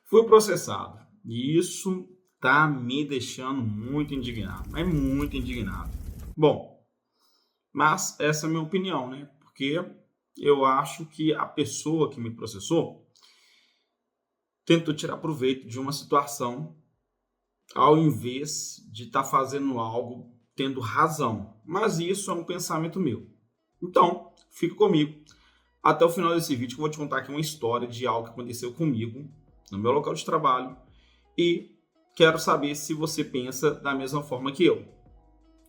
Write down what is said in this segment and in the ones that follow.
Fui processado e isso tá me deixando muito indignado, mas muito indignado. Bom, mas essa é a minha opinião, né? Porque eu acho que a pessoa que me processou tentou tirar proveito de uma situação ao invés de estar fazendo algo tendo razão. Mas isso é um pensamento meu. Então, fica comigo até o final desse vídeo que eu vou te contar aqui uma história de algo que aconteceu comigo no meu local de trabalho e quero saber se você pensa da mesma forma que eu,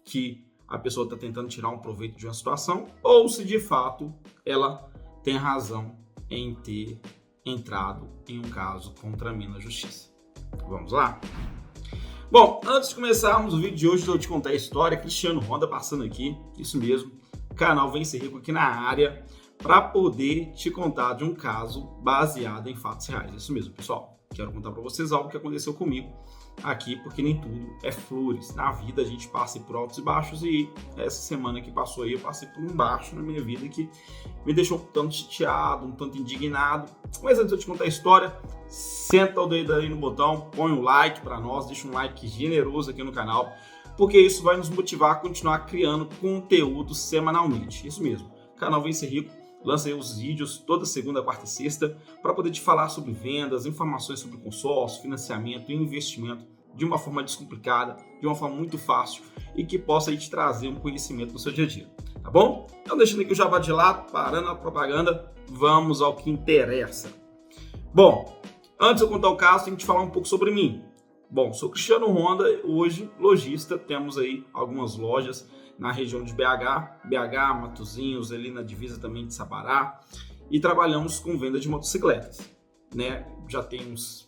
que a pessoa está tentando tirar um proveito de uma situação ou se de fato ela tem razão em ter entrado em um caso contra mim na justiça. Vamos lá? Bom, antes de começarmos o vídeo de hoje, eu vou te contar a história. Cristiano Honda passando aqui, isso mesmo, canal Vem Ser Rico aqui na área, para poder te contar de um caso baseado em fatos reais. Isso mesmo, pessoal. Quero contar para vocês algo que aconteceu comigo aqui, porque nem tudo é flores. Na vida a gente passa por altos e baixos e essa semana que passou aí eu passei por um baixo na minha vida que me deixou um tanto chateado, um tanto indignado. Mas antes de eu te contar a história, senta o dedo aí no botão, põe um like para nós, deixa um like generoso aqui no canal, porque isso vai nos motivar a continuar criando conteúdo semanalmente. Isso mesmo, o canal Vem Ser Rico lança aí os vídeos toda segunda, quarta e sexta para poder te falar sobre vendas, informações sobre consórcio, financiamento e investimento de uma forma descomplicada, de uma forma muito fácil e que possa aí te trazer um conhecimento no seu dia a dia, tá bom? Então deixando aqui o jabá de lado, parando a propaganda, vamos ao que interessa. Bom, antes de eu contar o caso, tenho que te falar um pouco sobre mim. Bom, sou Cristiano Honda, hoje lojista, temos aí algumas lojas na região de BH, Matozinhos, ali na divisa também de Sabará, e trabalhamos com venda de motocicletas, né? Já tem uns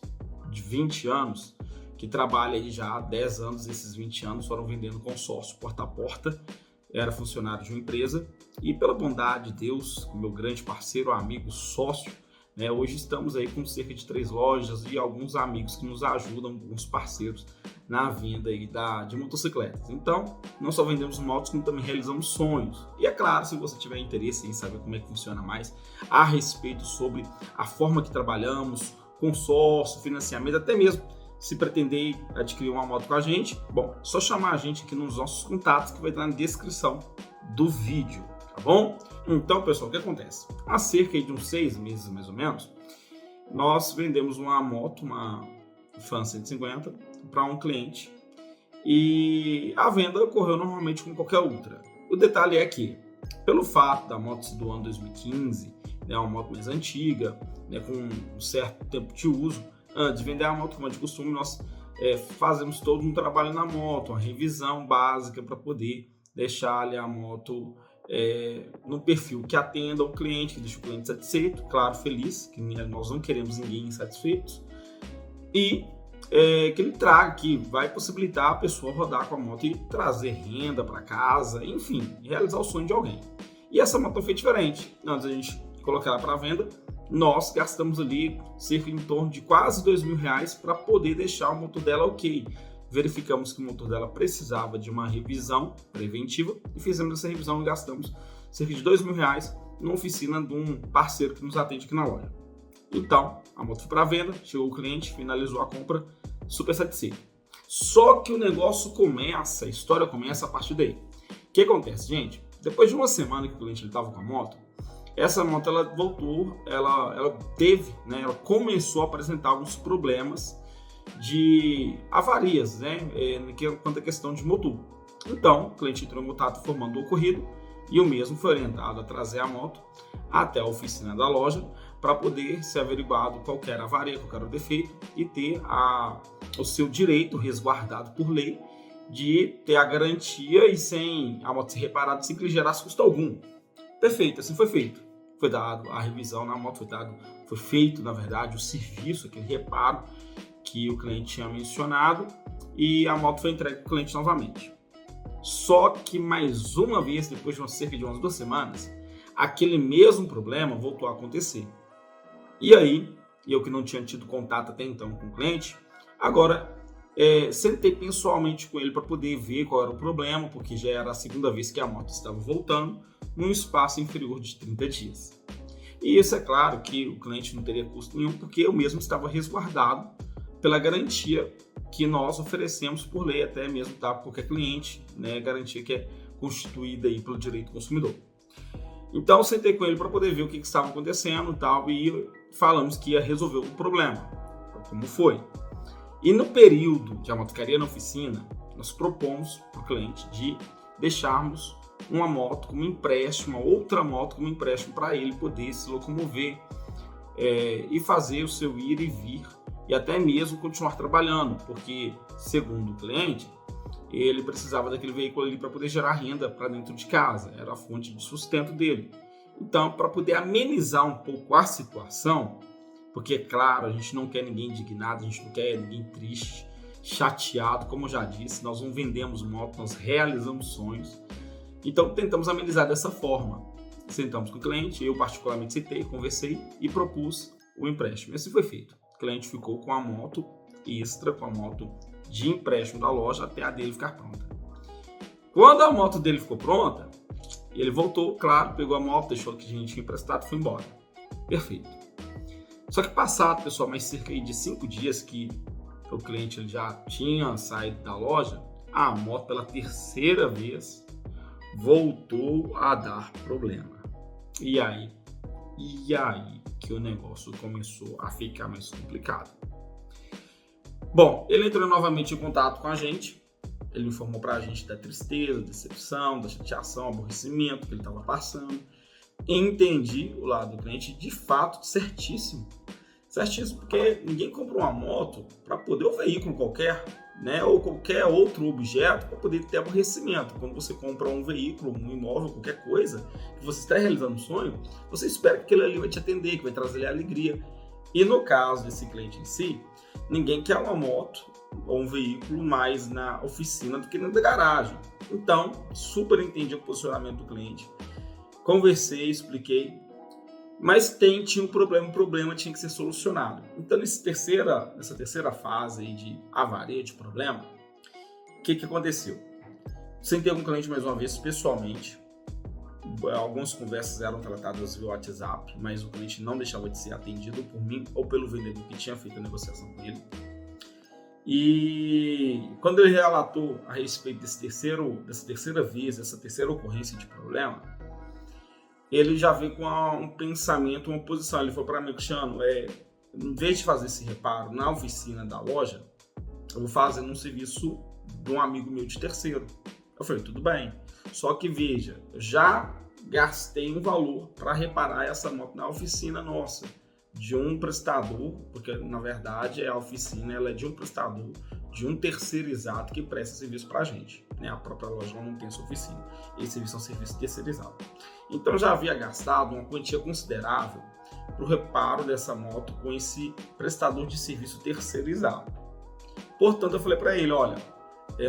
20 anos que trabalho aí já há 10 anos, esses 20 anos foram vendendo consórcio porta a porta, era funcionário de uma empresa e pela bondade de Deus, meu grande parceiro, amigo, sócio, né? Hoje estamos aí com cerca de 3 lojas e alguns amigos que nos ajudam, alguns parceiros na venda aí de motocicletas. Então, não só vendemos motos, como também realizamos sonhos. E é claro, se você tiver interesse em saber como é que funciona mais a respeito sobre a forma que trabalhamos, consórcio, financiamento, até mesmo se pretender adquirir uma moto com a gente, bom, é só chamar a gente aqui nos nossos contatos que vai estar na descrição do vídeo, tá bom? Então, pessoal, o que acontece? Há cerca de uns 6 meses, mais ou menos, nós vendemos uma moto, uma Fan 150, para um cliente e a venda ocorreu normalmente com qualquer outra. O detalhe é que, pelo fato da moto ser do ano 2015, né, uma moto mais antiga, né, com um certo tempo de uso, antes de vender a moto, como é de costume, nós fazemos todo um trabalho na moto, uma revisão básica para poder deixar ali a moto no perfil que atenda o cliente, que deixa o cliente satisfeito, claro, feliz, que nós não queremos ninguém insatisfeito, e que ele traga, que vai possibilitar a pessoa rodar com a moto e trazer renda para casa, enfim, realizar o sonho de alguém. E essa moto foi diferente. Antes da gente colocar ela para venda, nós gastamos ali cerca em torno de quase R$2.000 para poder deixar o motor dela ok. Verificamos que o motor dela precisava de uma revisão preventiva e fizemos essa revisão e gastamos cerca de R$2.000 numa oficina de um parceiro que nos atende aqui na loja. Então, a moto foi para venda, chegou o cliente, finalizou a compra, super satisfeito. Só que o negócio começa, a história começa a partir daí. O que acontece, gente? Depois de uma semana que o cliente estava com a moto, essa moto ela voltou, ela teve, né, ela começou a apresentar alguns problemas de avarias, né, quanto à questão de motor. Então, o cliente entrou em contato informando o ocorrido e o mesmo foi orientado a trazer a moto até a oficina da loja para poder ser averiguado qualquer avaria, qualquer defeito e ter o seu direito resguardado por lei de ter a garantia e sem a moto ser reparada sem que lhe gerasse custo algum. Perfeito, assim foi feito. Foi dado a revisão na moto, foi feito, na verdade, o serviço, aquele reparo que o cliente tinha mencionado e a moto foi entregue para o cliente novamente. Só que mais uma vez, depois de cerca de umas 2 semanas, aquele mesmo problema voltou a acontecer. E aí, eu que não tinha tido contato até então com o cliente, agora sentei pessoalmente com ele para poder ver qual era o problema, porque já era a segunda vez que a moto estava voltando, num espaço inferior de 30 dias. E isso é claro que o cliente não teria custo nenhum, porque eu mesmo estava resguardado pela garantia que nós oferecemos por lei, até mesmo para qualquer cliente, né? Garantia que é constituída aí pelo direito do consumidor. Então eu sentei com ele para poder ver o que estava acontecendo e falamos que ia resolver o problema, como foi. E no período de a moto ficaria na oficina, nós propomos para o cliente de deixarmos uma moto como empréstimo, outra moto como empréstimo para ele poder se locomover e fazer o seu ir e vir e até mesmo continuar trabalhando, porque, segundo o cliente, ele precisava daquele veículo ali para poder gerar renda para dentro de casa, era a fonte de sustento dele. Então, para poder amenizar um pouco a situação, porque, é claro, a gente não quer ninguém indignado, a gente não quer ninguém triste, chateado, como eu já disse, nós não vendemos moto, nós realizamos sonhos. Então, tentamos amenizar dessa forma. Sentamos com o cliente, eu particularmente sentei, conversei e propus o empréstimo. Assim foi feito. O cliente ficou com a moto extra, com a moto de empréstimo da loja até a dele ficar pronta. Quando a moto dele ficou pronta, ele voltou, claro, pegou a moto, deixou o que a gente tinha emprestado e foi embora. Perfeito. Só que passado, pessoal, mais cerca de 5 dias que o cliente ele já tinha saído da loja, a moto pela terceira vez voltou a dar problema. E aí que o negócio começou a ficar mais complicado. Bom, ele entrou novamente em contato com a gente, ele informou pra gente da tristeza, decepção, da chateação, aborrecimento que ele estava passando. Entendi o lado do cliente, de fato, certíssimo. Certíssimo, porque ninguém compra uma moto para poder um veículo qualquer, né, ou qualquer outro objeto para poder ter aborrecimento. Quando você compra um veículo, um imóvel, qualquer coisa, que você está realizando um sonho, você espera que aquele ali vai te atender, que vai trazer alegria. E no caso desse cliente em si, ninguém quer uma moto ou um veículo mais na oficina do que na garagem. Então, super entendi o posicionamento do cliente. Conversei, expliquei, mas tinha um problema, o problema tinha que ser solucionado. Então, nessa terceira fase aí de avaria, de problema, o que aconteceu? Sentei com o cliente mais uma vez pessoalmente, algumas conversas eram tratadas via WhatsApp, mas o cliente não deixava de ser atendido por mim ou pelo vendedor que tinha feito a negociação com ele. E quando ele relatou a respeito dessa terceira ocorrência de problema, ele já veio com um pensamento, uma posição. Ele falou para mim, Cristiano, em vez de fazer esse reparo na oficina da loja, eu vou fazer num serviço de um amigo meu de terceiro. Eu falei, tudo bem. Só que veja, eu já gastei um valor para reparar essa moto na oficina nossa, de um prestador, porque na verdade a oficina ela é de um prestador, de um terceirizado que presta serviço para a gente. Né? A própria loja não tem essa oficina. Esse serviço é um serviço terceirizado. Então eu já havia gastado uma quantia considerável para o reparo dessa moto com esse prestador de serviço terceirizado. Portanto, eu falei para ele, olha,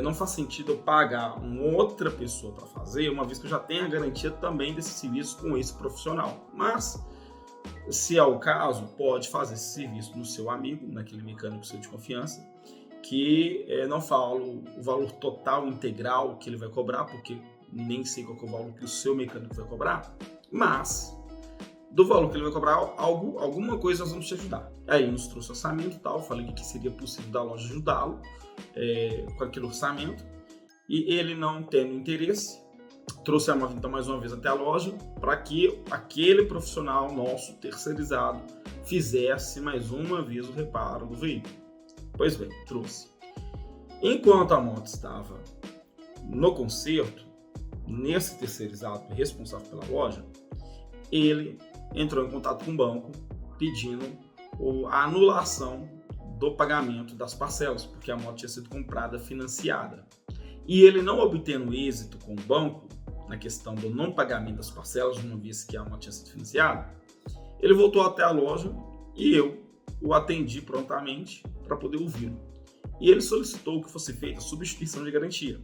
não faz sentido eu pagar uma outra pessoa para fazer, uma vez que eu já tenho a garantia também desse serviço com esse profissional. Mas, se é o caso, pode fazer esse serviço no seu amigo, naquele mecânico seu de confiança, que não falo o valor total, integral que ele vai cobrar, porque nem sei qual é o valor que o seu mecânico vai cobrar, mas do valor que ele vai cobrar, alguma coisa nós vamos te ajudar. Aí ele nos trouxe orçamento e tal, falei que seria possível da loja ajudá-lo com aquele orçamento, e ele não tendo interesse, trouxe a moto então mais uma vez até a loja para que aquele profissional nosso terceirizado fizesse mais uma vez o reparo do veículo. Pois bem, trouxe. Enquanto a moto estava no conserto, nesse terceirizado responsável pela loja, ele entrou em contato com o banco pedindo a anulação do pagamento das parcelas, porque a moto tinha sido comprada financiada. E ele não obtendo êxito com o banco na questão do não pagamento das parcelas, uma vez que a moto tinha sido financiada, ele voltou até a loja e eu o atendi prontamente para poder ouvi-lo. E ele solicitou que fosse feita a substituição de garantia.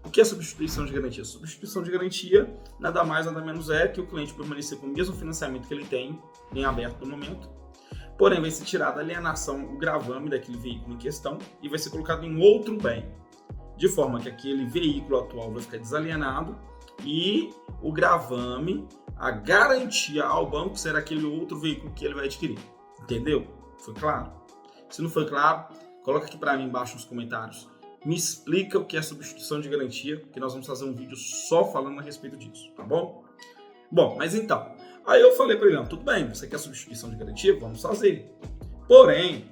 O que é substituição de garantia? Substituição de garantia nada mais, nada menos é que o cliente permanecer com o mesmo financiamento que ele tem em aberto no momento, porém vai ser tirada a alienação, o gravame daquele veículo em questão e vai ser colocado em outro bem, de forma que aquele veículo atual vai ficar desalienado e o gravame, a garantia ao banco será aquele outro veículo que ele vai adquirir. Entendeu? Foi claro? Se não foi claro, coloca aqui para mim embaixo nos comentários. Me explica o que é substituição de garantia, que nós vamos fazer um vídeo só falando a respeito disso, tá bom? Bom, mas então, aí eu falei para ele, não, tudo bem, você quer substituição de garantia? Vamos fazer. Porém,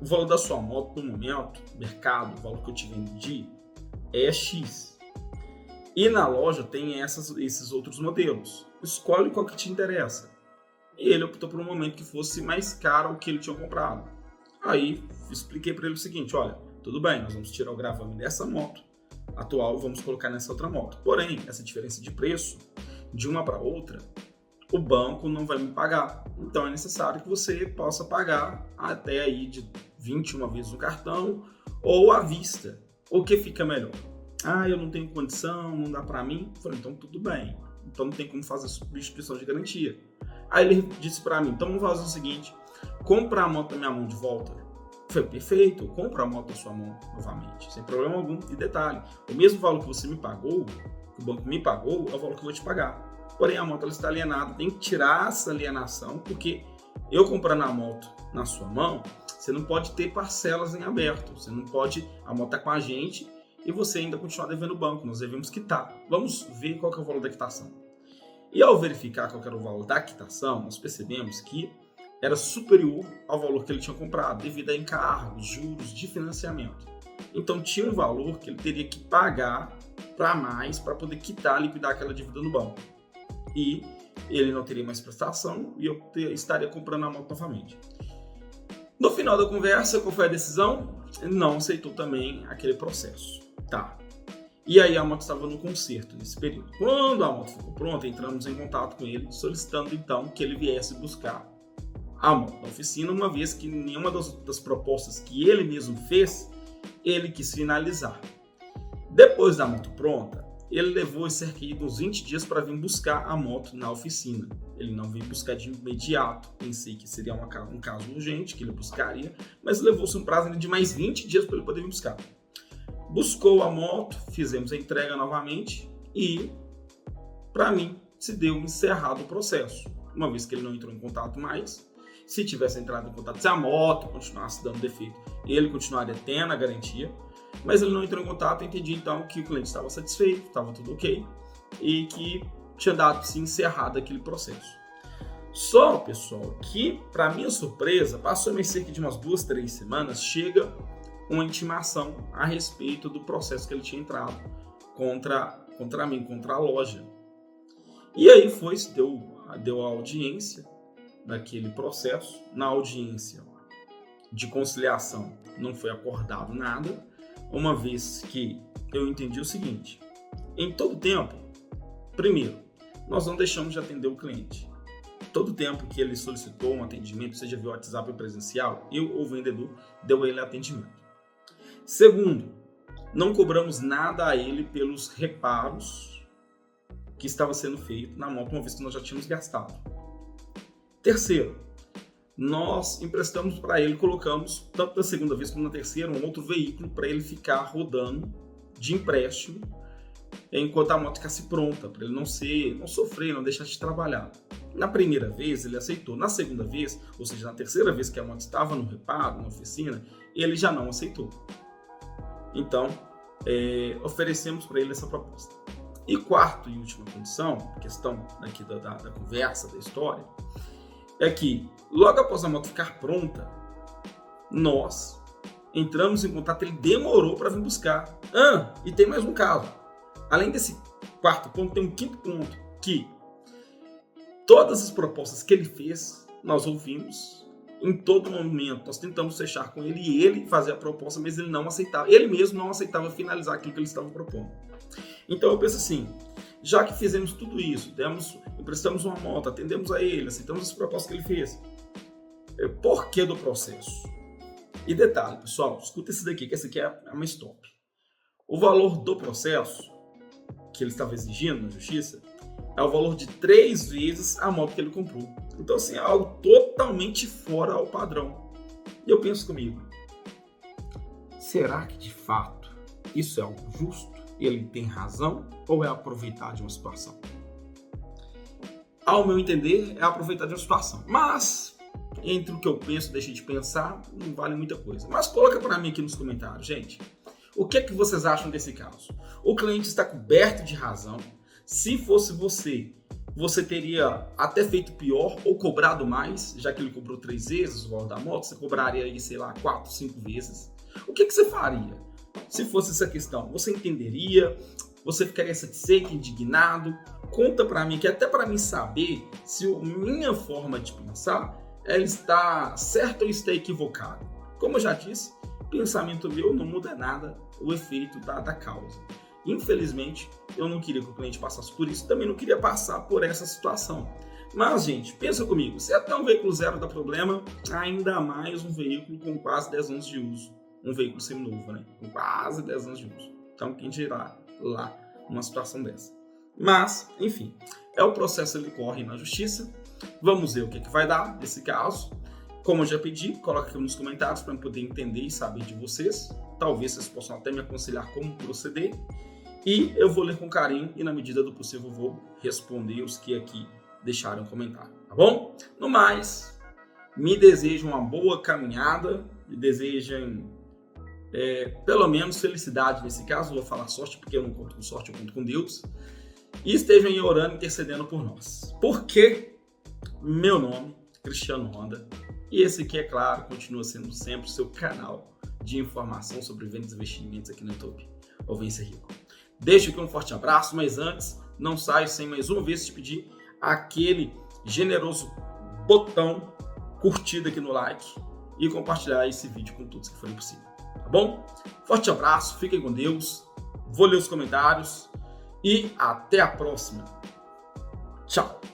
o valor da sua moto no momento, mercado, o valor que eu te vendi é X. E na loja tem esses outros modelos. Escolhe qual que te interessa. E ele optou por um momento que fosse mais caro o que ele tinha comprado. Aí expliquei para ele o seguinte, olha, tudo bem, nós vamos tirar o gravame dessa moto atual e vamos colocar nessa outra moto. Porém, essa diferença de preço, de uma para outra, o banco não vai me pagar. Então é necessário que você possa pagar até aí de 21 vezes no cartão ou à vista. O que fica melhor? Ah, eu não tenho condição, não dá para mim. Eu falei, então tudo bem. Então não tem como fazer substituição de garantia. Aí ele disse para mim, então vamos fazer o seguinte, compra a moto da minha mão de volta. Eu falei, perfeito, compra a moto da sua mão novamente, sem problema algum. E detalhe, o mesmo valor que você me pagou, que o banco me pagou, é o valor que eu vou te pagar. Porém, a moto ela está alienada, tem que tirar essa alienação, porque eu comprando a moto na sua mão, você não pode ter parcelas em aberto, você não pode, a moto está com a gente e você ainda continuar devendo o banco, nós devemos quitar. Vamos ver qual que é o valor da quitação. E ao verificar qual que era o valor da quitação, nós percebemos que era superior ao valor que ele tinha comprado, devido a encargos, juros de financiamento. Então tinha um valor que ele teria que pagar para mais, para poder quitar, liquidar aquela dívida no banco. E ele não teria mais prestação e eu estaria comprando a moto novamente. No final da conversa, qual foi a decisão? Ele não aceitou também aquele processo. Tá. E aí a moto estava no conserto nesse período. Quando a moto ficou pronta, entramos em contato com ele, solicitando então que ele viesse buscar a moto na oficina, uma vez que nenhuma das propostas que ele mesmo fez, ele quis finalizar. Depois da moto pronta, ele levou cerca de uns 20 dias para vir buscar a moto na oficina. Ele não veio buscar de imediato, pensei que seria um caso urgente que ele buscaria, mas levou-se um prazo de mais 20 dias para ele poder vir buscar. Buscou a moto, fizemos a entrega novamente e, para mim, se deu encerrado o processo. Uma vez que ele não entrou em contato mais, se tivesse entrado em contato, se a moto continuasse dando defeito, ele continuaria tendo a garantia, mas ele não entrou em contato, entendi então que o cliente estava satisfeito, estava tudo ok e que tinha dado sim encerrado aquele processo. Só, pessoal, que, para minha surpresa, passou cerca de umas 2-3 semanas, chega uma intimação a respeito do processo que ele tinha entrado contra mim, contra a loja. E aí deu a audiência daquele processo. Na audiência de conciliação não foi acordado nada, uma vez que eu entendi o seguinte: em todo tempo, primeiro, nós não deixamos de atender o cliente. Todo tempo que ele solicitou um atendimento, seja via WhatsApp ou presencial, eu ou o vendedor deu a ele atendimento. Segundo, não cobramos nada a ele pelos reparos que estava sendo feito na moto, uma vez que nós já tínhamos gastado. Terceiro, nós emprestamos para ele, colocamos, tanto na segunda vez como na terceira, um outro veículo para ele ficar rodando de empréstimo enquanto a moto ficasse pronta, para ele não sofrer, não deixar de trabalhar. Na primeira vez ele aceitou, na segunda vez, ou seja, na terceira vez que a moto estava no reparo, na oficina, ele já não aceitou. Então, oferecemos para ele essa proposta. E quarta e última condição, questão aqui da conversa, da história, é que logo após a moto ficar pronta, nós entramos em contato, ele demorou para vir buscar. E tem mais um caso. Além desse quarto ponto, tem um quinto ponto, que todas as propostas que ele fez, nós ouvimos. Em todo momento, nós tentamos fechar com ele e ele fazia a proposta, mas ele não aceitava. Ele mesmo não aceitava finalizar aquilo que ele estava propondo. Então eu penso assim, já que fizemos tudo isso, emprestamos uma moto, atendemos a ele, aceitamos as propostas que ele fez, por que do processo? E detalhe, pessoal, escuta esse daqui, que esse aqui é uma stop. O valor do processo que ele estava exigindo na justiça é o valor de 3 vezes a moto que ele comprou. Então, assim, é algo totalmente fora ao padrão. E eu penso comigo, será que de fato isso é algo justo? ele tem razão ou é aproveitar de uma situação? Ao meu entender, é aproveitar de uma situação. Mas, entre o que eu penso e deixei de pensar, não vale muita coisa. Mas coloca para mim aqui nos comentários, gente. O que é que vocês acham desse caso? O cliente está coberto de razão. Se fosse você teria até feito pior ou cobrado mais, já que ele cobrou 3 vezes o valor da moto, você cobraria aí, sei lá, 4, 5 vezes. O que você faria? Se fosse essa questão, você entenderia? Você ficaria satisfeito, indignado? Conta pra mim, que até pra mim saber se a minha forma de pensar ela está certa ou está equivocada. Como eu já disse, pensamento meu não muda nada o efeito da causa. Infelizmente, eu não queria que o cliente passasse por isso, também não queria passar por essa situação. Mas, gente, pensa comigo, se até um veículo zero dá problema, ainda mais um veículo com quase 10 anos de uso. Um veículo seminovo, né? Com quase 10 anos de uso. Então, quem dirá lá uma situação dessa? Mas, enfim, o processo ele corre na justiça. Vamos ver o que vai dar nesse caso. Como eu já pedi, coloque aqui nos comentários para eu poder entender e saber de vocês. Talvez vocês possam até me aconselhar como proceder. E eu vou ler com carinho e, na medida do possível, vou responder os que aqui deixaram comentário, tá bom? No mais, me desejam uma boa caminhada, me desejem pelo menos felicidade nesse caso. Não vou falar sorte, porque eu não conto com sorte, eu conto com Deus. E estejam aí orando, intercedendo por nós. Porque meu nome, Cristiano Honda, e esse aqui, é claro, continua sendo sempre o seu canal de informação sobre vendas e investimentos aqui no YouTube, o Vencer Rico. Deixo aqui um forte abraço, mas antes, não saio sem mais uma vez te pedir aquele generoso botão curtida aqui no like e compartilhar esse vídeo com todos que forem possível, tá bom? Forte abraço, fiquem com Deus, vou ler os comentários e até a próxima. Tchau!